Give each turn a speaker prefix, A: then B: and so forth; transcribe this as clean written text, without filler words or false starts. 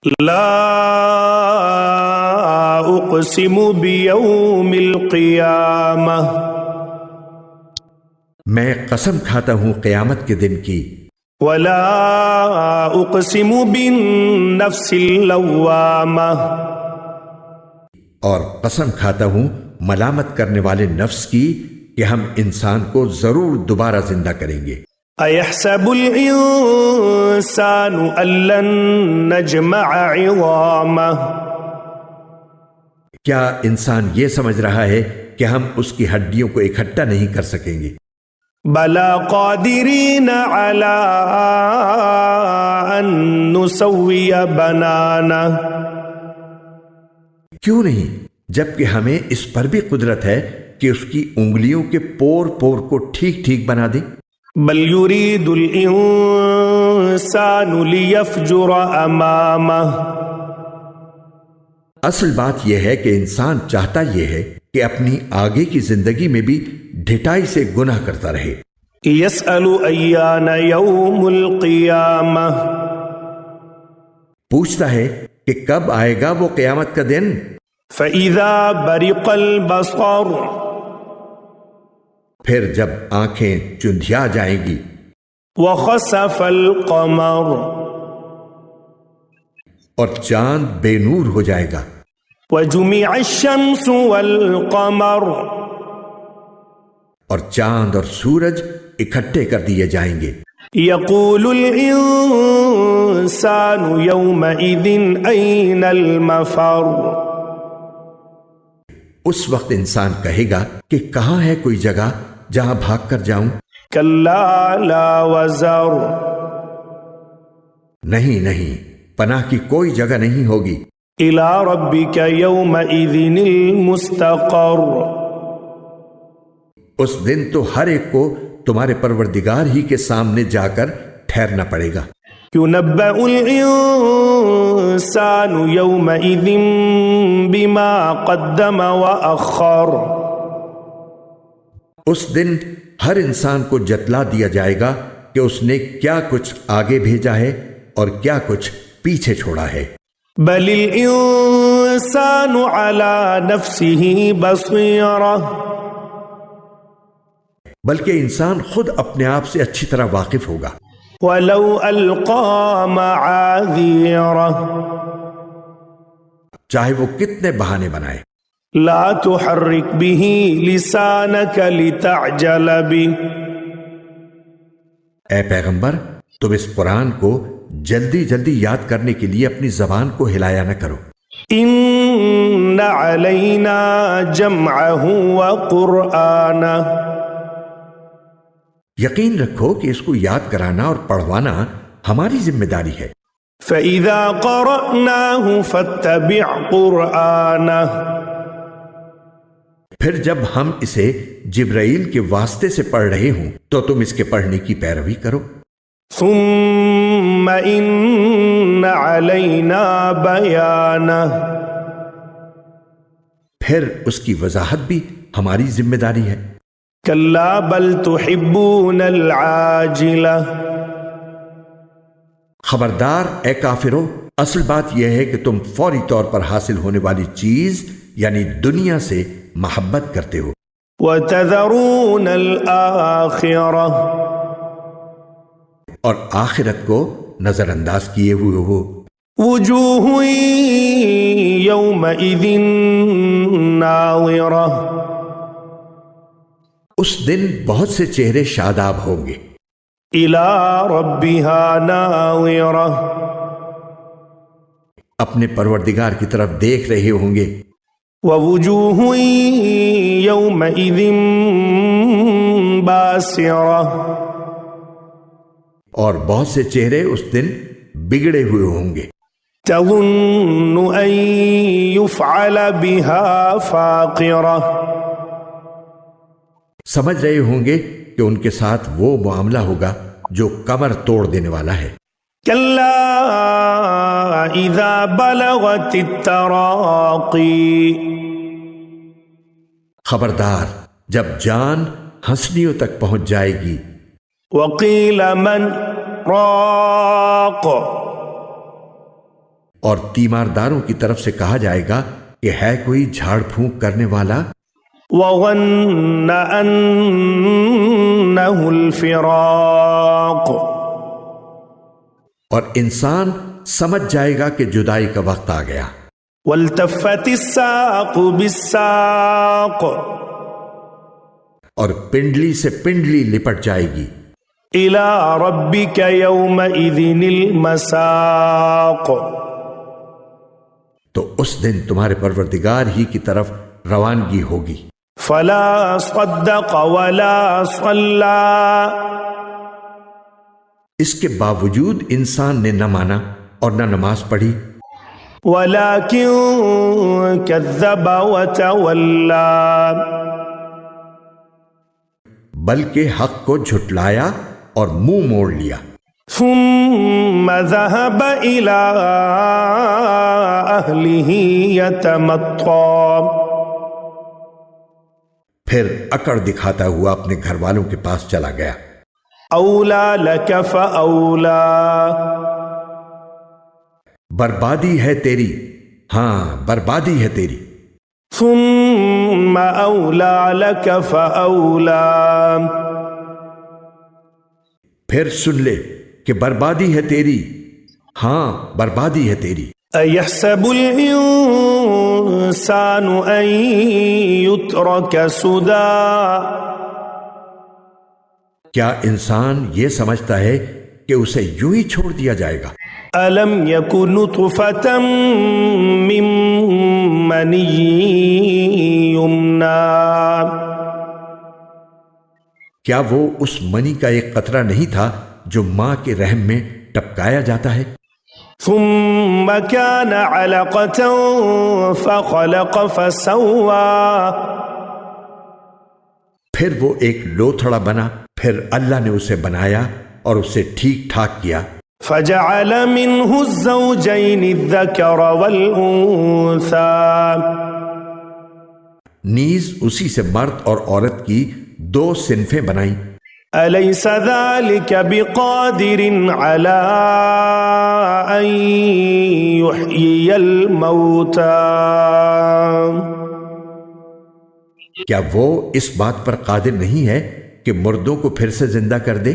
A: لا اقسم بیوم القیامہ،
B: میں قسم کھاتا ہوں قیامت کے دن کی،
A: ولا اقسم بالنفس اللوامہ،
B: اور قسم کھاتا ہوں ملامت کرنے والے نفس کی کہ ہم انسان کو ضرور دوبارہ زندہ کریں گے۔
A: ایحسب الانسان ان لن نجمع عظامہ،
B: کیا انسان یہ سمجھ رہا ہے کہ ہم اس کی ہڈیوں کو اکٹھا نہیں کر سکیں گے؟
A: بلا قادرین علی ان نسوی بنانہ،
B: کیوں نہیں، جبکہ ہمیں اس پر بھی قدرت ہے کہ اس کی انگلیوں کے پور پور کو ٹھیک ٹھیک بنا دیں۔
A: بل یرید الانسان لیفجر امامہ،
B: اصل بات یہ ہے کہ انسان چاہتا یہ ہے کہ اپنی آگے کی زندگی میں بھی ڈھٹائی سے گناہ کرتا رہے۔
A: یسأل ایان یوم القیامہ،
B: پوچھتا ہے کہ کب آئے گا وہ قیامت کا دن۔
A: فَإِذَا بَرِقَ الْبَصَرُ،
B: پھر جب آنکھیں چندھیا جائیں گی،
A: وَخَسَفَ الْقَمَرُ،
B: اور چاند بے نور ہو جائے گا،
A: وَجُمِعَ الشَّمْسُ وَالْقَمَرُ،
B: اور چاند اور سورج اکٹھے کر دیے جائیں گے۔
A: يَقُولُ الْإِنسَانُ يَوْمَئِذٍ أَيْنَ الْمَفَرُّ،
B: اس وقت انسان کہے گا کہ کہاں ہے کوئی جگہ جہاں بھاگ کر جاؤں؟
A: كَلَّا لَا وَزَرُ،
B: نہیں نہیں، پناہ کی کوئی جگہ نہیں ہوگی۔
A: إِلَى رَبِّكَ يَوْمَئِذٍ الْمُسْتَقَرُّ،
B: اس دن تو ہر ایک کو تمہارے پروردگار ہی کے سامنے جا کر ٹھہرنا پڑے گا۔
A: يُنَبَّأُ الْإِنسَانُ يَوْمَئِذٍ بِمَا قَدَّمَ وَأَخَّرَ،
B: اس دن ہر انسان کو جتلا دیا جائے گا کہ اس نے کیا کچھ آگے بھیجا ہے اور کیا کچھ پیچھے چھوڑا ہے۔
A: بَلِ الْإِنسَانُ عَلَى نَفْسِهِ بَصِيرَةٌ،
B: بلکہ انسان خود اپنے آپ سے اچھی طرح واقف ہوگا۔
A: وَلَوْ أَلْقَى مَعَاذِيرَهُ،
B: چاہے وہ کتنے بہانے بنائے۔
A: لَا تُحَرِّكْ بِهِ لِسَانَكَ لِتَعْجَلَ بِهِ،
B: اے پیغمبر، تم اس قرآن کو جلدی جلدی یاد کرنے کے لیے اپنی زبان کو ہلایا نہ کرو۔
A: إِنَّ عَلَيْنَا جَمْعَهُ وَقُرْآنَهُ،
B: یقین رکھو کہ اس کو یاد کرانا اور پڑھوانا ہماری ذمہ داری ہے۔
A: فَإِذَا قَرَأْنَاهُ فَاتَّبِعْ قُرْآنَهُ،
B: پھر جب ہم اسے جبرائیل کے واسطے سے پڑھ رہے ہوں تو تم اس کے پڑھنے کی پیروی کرو۔
A: ثُمَّ إِنَّ عَلَيْنَا بَيَانَهُ،
B: پھر اس کی وضاحت بھی ہماری ذمہ داری ہے۔
A: كَلَّا بَلْ تُحِبُّونَ الْعَاجِلَةَ،
B: خبردار اے کافرو، اصل بات یہ ہے کہ تم فوری طور پر حاصل ہونے والی چیز یعنی دنیا سے محبت کرتے ہو،
A: وَتَذَرُونَ الْآخِرَةَ،
B: اور آخرت کو نظر انداز کیے ہوئے ہو۔
A: وُجُوهٌ يَوْمَئِذٍ نَاظِرَةٌ،
B: اس دن بہت سے چہرے شاداب ہوں گے۔
A: إِلَى رَبِّهَا نَاظِرَةٌ،
B: اپنے پروردگار کی طرف دیکھ رہے ہوں گے۔
A: وَوُجُوهٌ يَوْمَئِذٍ بَاسِرَةٌ،
B: اور بہت سے چہرے اس دن بگڑے ہوئے ہوں گے۔
A: تَظُنُّ أَن يُفْعَلَ بِهَا فَاقِرَةٌ،
B: سمجھ رہے ہوں گے کہ ان کے ساتھ وہ معاملہ ہوگا جو کمر توڑ دینے والا ہے۔
A: كَلَّا إِذَا بَلَغَتِ التَّرَاقِي،
B: خبردار جب جان ہنسلیوں تک پہنچ جائے گی۔
A: وَقِيلَ مَنْ رَاقٍ،
B: اور تیمارداروں کی طرف سے کہا جائے گا کہ ہے کوئی جھاڑ پھونک کرنے والا؟
A: وظن أنه الفراق،
B: اور انسان سمجھ جائے گا کہ جدائی کا وقت آ گیا۔
A: والتفت الساق بالساق،
B: اور پنڈلی سے پنڈلی لپٹ جائے گی۔
A: إلى ربك يومئذ المساق،
B: تو اس دن تمہارے پروردگار ہی کی طرف روانگی ہوگی۔
A: فلا صدق ولا صلى،
B: اس کے باوجود انسان نے نہ مانا اور نہ نماز پڑھی،
A: ولكن كذب وتولى،
B: بلکہ حق کو جھٹلایا اور منہ موڑ لیا۔
A: ثم ذهب إلى أهله يتمطى،
B: پھر اکڑ دکھاتا ہوا اپنے گھر والوں کے پاس چلا گیا۔
A: أولى لك فأولى،
B: بربادی ہے تیری، ہاں بربادی ہے تیری۔
A: ثم أولى لك فأولى،
B: پھر سن لے کہ بربادی ہے تیری، ہاں بربادی ہے تیری۔
A: أيحسب الإنسان أن يترك سدى،
B: کیا انسان یہ سمجھتا ہے کہ اسے یوں ہی چھوڑ دیا جائے گا؟
A: ألم يكن نطفة من مني يمنى،
B: کیا وہ اس منی کا ایک قطرہ نہیں تھا جو ماں کے رحم میں ٹپکایا جاتا ہے؟
A: ثم كان علقة فخلق فسوى،
B: پھر وہ ایک لوتھڑا بنا، پھر اللہ نے اسے بنایا اور اسے ٹھیک ٹھاک کیا۔
A: فجعل منه الزوجين الذكر والأنثى،
B: نیز اسی سے مرد اور عورت کی دو صنفیں بنائیں۔
A: أليس ذلك بقادر على أن يحيي الموتى،
B: کیا وہ اس بات پر قادر نہیں ہے کہ مردوں کو پھر سے زندہ کر دے؟